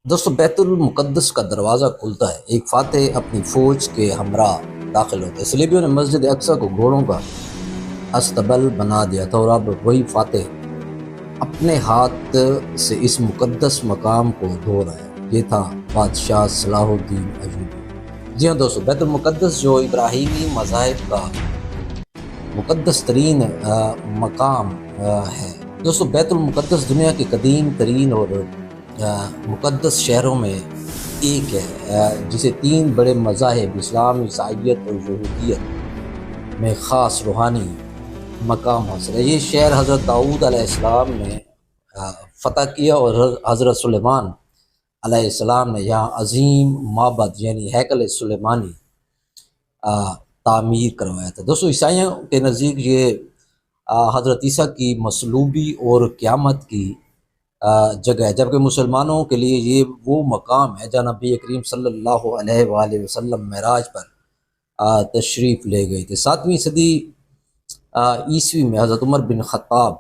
دوستو بیت المقدس کا دروازہ کھلتا ہے، ایک فاتح اپنی فوج کے ہمراہ داخل ہوتے ہیں۔ صلیبیوں نے مسجد اقصی کو گھوڑوں کا استبل بنا دیا تھا اور اب وہی فاتح اپنے ہاتھ سے اس مقدس مقام کو دھو رہا ہے۔ یہ تھا بادشاہ صلاح الدین ایوبی۔ جی ہاں دوستو، بیت المقدس جو ابراہیمی مذاہب کا مقدس ترین مقام ہے۔ دوستو بیت المقدس دنیا کے قدیم ترین اور مقدس شہروں میں ایک ہے، جسے تین بڑے مذاہب اسلام، عیسائیت اور یہودیت میں خاص روحانی مقام حاصل ہے۔ یہ شہر حضرت داؤد علیہ السلام نے فتح کیا اور حضرت سلیمان علیہ السلام نے یہاں عظیم معبد یعنی ہیکل سلیمانی تعمیر کروایا تھا۔ دوستو عیسائیوں کے نزدیک یہ حضرت عیسیٰ کی مصلوبی اور قیامت کی جگہ ہے، جبکہ مسلمانوں کے لیے یہ وہ مقام ہے جہاں نبی کریم صلی اللہ علیہ وآلہ وسلم معراج پر تشریف لے گئے تھے۔ 7ویں صدی عیسوی میں حضرت عمر بن خطاب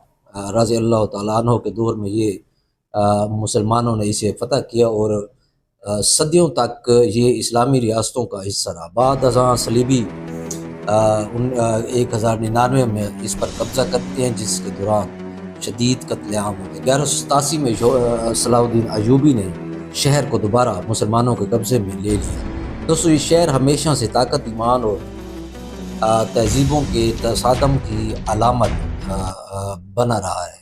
رضی اللہ تعالیٰ عنہ کے دور میں یہ مسلمانوں نے اسے فتح کیا اور صدیوں تک یہ اسلامی ریاستوں کا حصہ رہا۔ بعد ازاں صلیبی 1099 میں اس پر قبضہ کرتے ہیں، جس کے دوران شدید قتل عام ہو گئے۔ 1187 میں صلاح الدین ایوبی نے شہر کو دوبارہ مسلمانوں کے قبضے میں لے لیا۔ دوستو یہ شہر ہمیشہ سے طاقت، ایمان اور تہذیبوں کے تصادم کی علامت بنا رہا ہے۔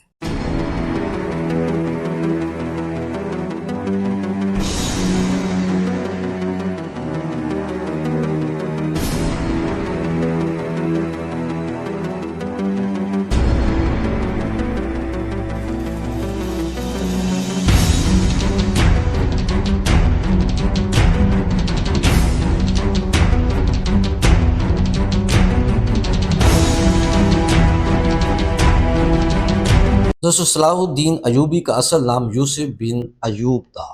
دوستو صلاح الدین ایوبی کا اصل نام یوسف بن ایوب تھا،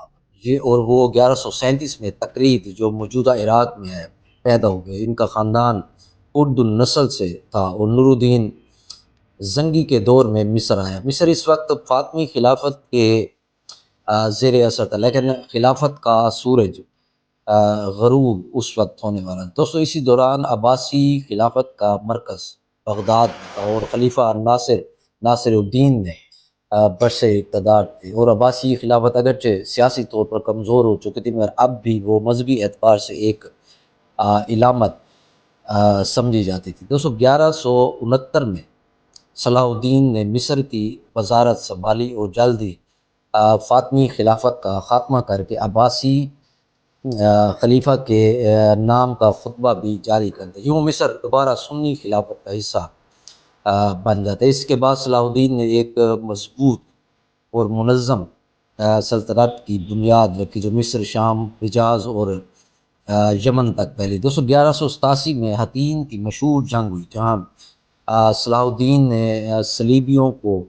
یہ اور وہ 1137 میں تقرید جو موجودہ عراق میں ہے پیدا ہو گئے۔ ان کا خاندان اردن نسل سے تھا اور نور الدین زنگی کے دور میں مصر آیا۔ مصر اس وقت فاطمی خلافت کے زیر اثر تھا، لیکن خلافت کا سورج غروب اس وقت ہونے والا تھا۔ دوستو اسی دوران عباسی خلافت کا مرکز بغداد تھا اور خلیفہ ناصر الدین نے برسر اقتدار تھے، اور عباسی خلافت اگرچہ سیاسی طور پر کمزور ہو چکی تھی مگر اب بھی وہ مذہبی اعتبار سے ایک علامت سمجھی جاتی تھی۔ 1169 میں صلاح الدین نے مصر کی وزارت سنبھالی اور جلد ہی فاطمی خلافت کا خاتمہ کر کے عباسی خلیفہ کے نام کا خطبہ بھی جاری کر دیا۔ یوں مصر دوبارہ سنی خلافت کا حصہ بن جاتا ہے۔ اس کے بعد صلاح الدین نے ایک مضبوط اور منظم سلطنت کی بنیاد رکھی جو مصر، شام، حجاز اور یمن تک پھیلی۔ 1187 میں حطین کی مشہور جنگ ہوئی جہاں صلاح الدین نے صلیبیوں کو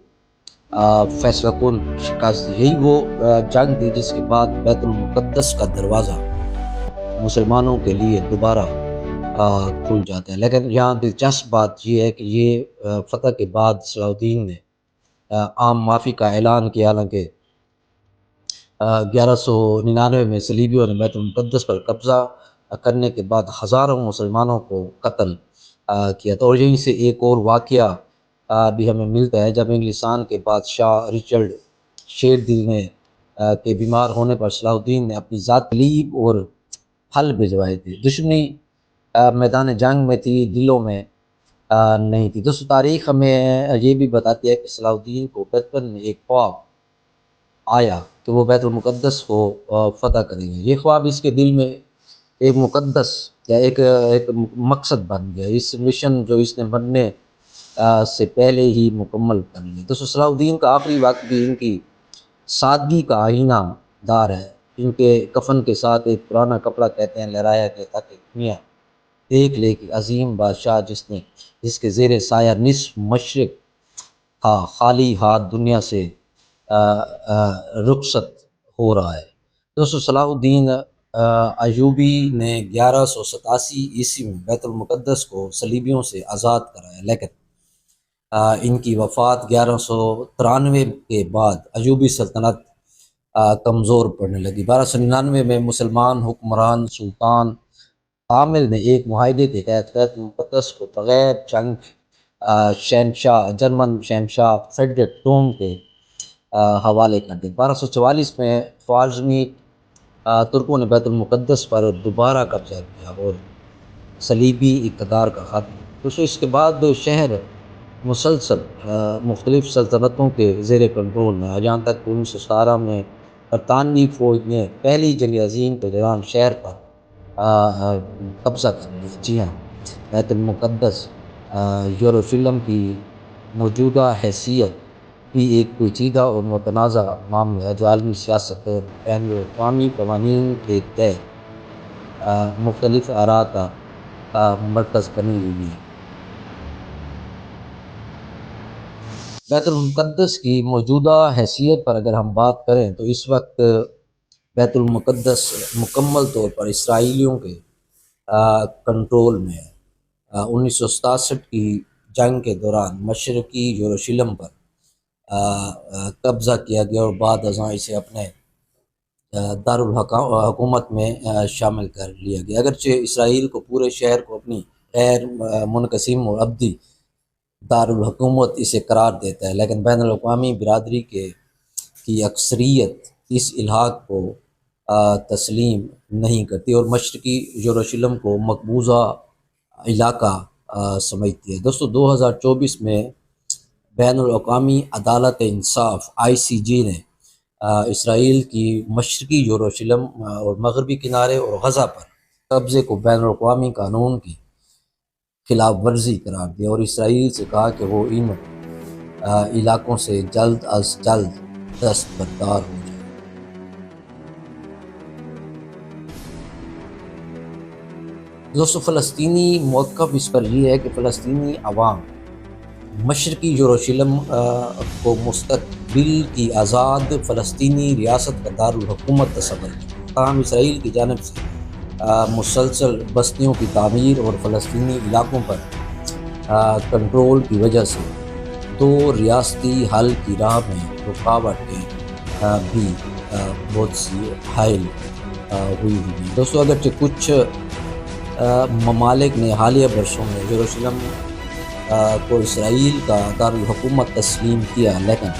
فیصلہ کن شکست دی۔ یہی وہ جنگ تھی جس کے بعد بیت المقدس کا دروازہ مسلمانوں کے لیے دوبارہ کھل جاتا ہے۔ لیکن یہاں دلچسپ بات یہ ہے کہ یہ فتح کے بعد صلاح الدین نے عام معافی کا اعلان کیا، حالانکہ 1199 میں صلیبیوں نے بیت المقدس پر قبضہ کرنے کے بعد ہزاروں مسلمانوں کو قتل کیا تھا۔ اور یہیں سے ایک اور واقعہ بھی ہمیں ملتا ہے جب انگلستان کے بادشاہ رچرڈ شیردل کے بیمار ہونے پر صلاح الدین نے اپنی ذات تلیب اور پھل بھجوائے تھے۔ دشمنی میدان جنگ میں تھی، دلوں میں نہیں تھی۔ دوستو تاریخ ہمیں یہ بھی بتاتی ہے کہ صلاح الدین کو بچپن میں ایک خواب آیا کہ وہ بیت المقدس کو فتح کریں گے۔ یہ خواب اس کے دل میں ایک مقدس یا ایک مقصد بن گیا، اس مشن جو اس نے بننے سے پہلے ہی مکمل کر لی۔ دوستو صلاح الدین کا آخری وقت بھی ان کی سادگی کا آئینہ دار ہے۔ ان کے کفن کے ساتھ ایک پرانا کپڑا کہتے ہیں لہرایا گیا تاکہ دنیا دیکھ لے کہ عظیم بادشاہ جس کے زیر سایہ نصف مشرق کا خالی ہاتھ دنیا سے رخصت ہو رہا ہے۔ دوستو صلاح الدین ایوبی نے 1187 عیسوی میں بیت المقدس کو صلیبیوں سے آزاد کرایا، لیکن ان کی وفات 1193 کے بعد ایوبی سلطنت کمزور پڑنے لگی۔ 1299 میں مسلمان حکمران سلطان عامر نے ایک معاہدے کے تحت بیت المقدس کو بغیر جنگ جرمن شہنشاہ فریڈرک ٹوم کے حوالے کر دیا۔ 1244 میں خوارزمی ترکوں نے بیت المقدس پر دوبارہ قبضہ کیا اور صلیبی اقتدار کا خاتمہ۔ دوستو اس کے بعد شہر مسلسل مختلف سلطنتوں کے زیر کنٹرول میں، جہاں تک 1917 میں برطانوی فوج نے پہلی جنگ عظیم کے دوران شہر پر قبضہ کر لیا۔ جی ہاں، بیت المقدس یروشلم کی موجودہ حیثیت بھی ایک پیچیدہ اور متنازع معاملہ ہے، جو عالمی سیاست اور بین الاقوامی قوانین کے تحت مختلف آراء کا مرکز بنی ہوئی ہے۔ بیت المقدس کی موجودہ حیثیت پر اگر ہم بات کریں تو اس وقت بیت المقدس مکمل طور پر اسرائیلیوں کے کنٹرول میں ہے۔ 1967 کی جنگ کے دوران مشرقی یروشلم پر قبضہ کیا گیا اور بعد ازاں اسے اپنے دارالحکومت میں شامل کر لیا گیا۔ اگرچہ اسرائیل کو پورے شہر کو اپنی غیر منقسم اور ابدی دارالحکومت اسے قرار دیتا ہے، لیکن بین الاقوامی برادری کی اکثریت اس الحاق کو تسلیم نہیں کرتی اور مشرقی یروشلم کو مقبوضہ علاقہ سمجھتی ہے۔ دوستو 2024 میں بین الاقوامی عدالت انصاف ICJ نے اسرائیل کی مشرقی یروشلم اور مغربی کنارے اور غزہ پر قبضے کو بین الاقوامی قانون کی خلاف ورزی قرار دیا اور اسرائیل سے کہا کہ وہ ان علاقوں سے جلد از جلد دستبردار ہو جائے۔ دوستو فلسطینی موقف اس پر یہ ہے کہ فلسطینی عوام مشرقی یروشلم کو مستقبل کی آزاد فلسطینی ریاست کا دارالحکومت تصور کرتے ہیں، تاہم اسرائیل کی جانب سے مسلسل بستیوں کی تعمیر اور فلسطینی علاقوں پر کنٹرول کی وجہ سے دو ریاستی حل کی راہ میں رکاوٹیں بھی بہت سی حائل ہوئی ہیں۔ دوستو اگرچہ کچھ ممالک نے حالیہ برسوں میں یروشلم کو اسرائیل کا دارالحکومت تسلیم کیا، لیکن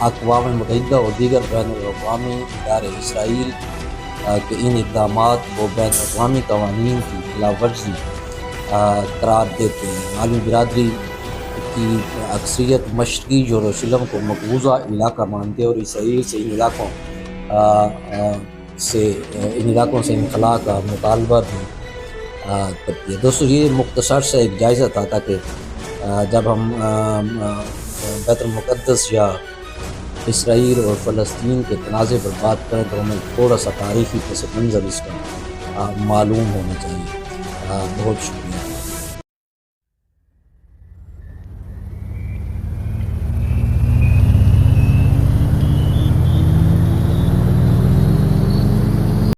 اقوام متحدہ اور دیگر بین الاقوامی ادارے اسرائیل کے ان اقدامات کو بین الاقوامی قوانین کی خلاف ورزی قرار دیتے ہیں۔ عالمی برادری کی اکثریت مشرقی یروشلم کو مقبوضہ علاقہ مانتے اور اسرائیل سے ان علاقوں سے انخلاء کا مطالبہ بھی کرتی ہے۔ دوستو یہ مختصر سے ایک جائزہ تھا تاکہ جب ہم بیت المقدس یا اسرائیل اور فلسطین کے تنازع پر بات کریں تو ہمیں تھوڑا سا تاریخی پس منظر اس کا معلوم ہونا چاہیے۔ بہت شکریہ۔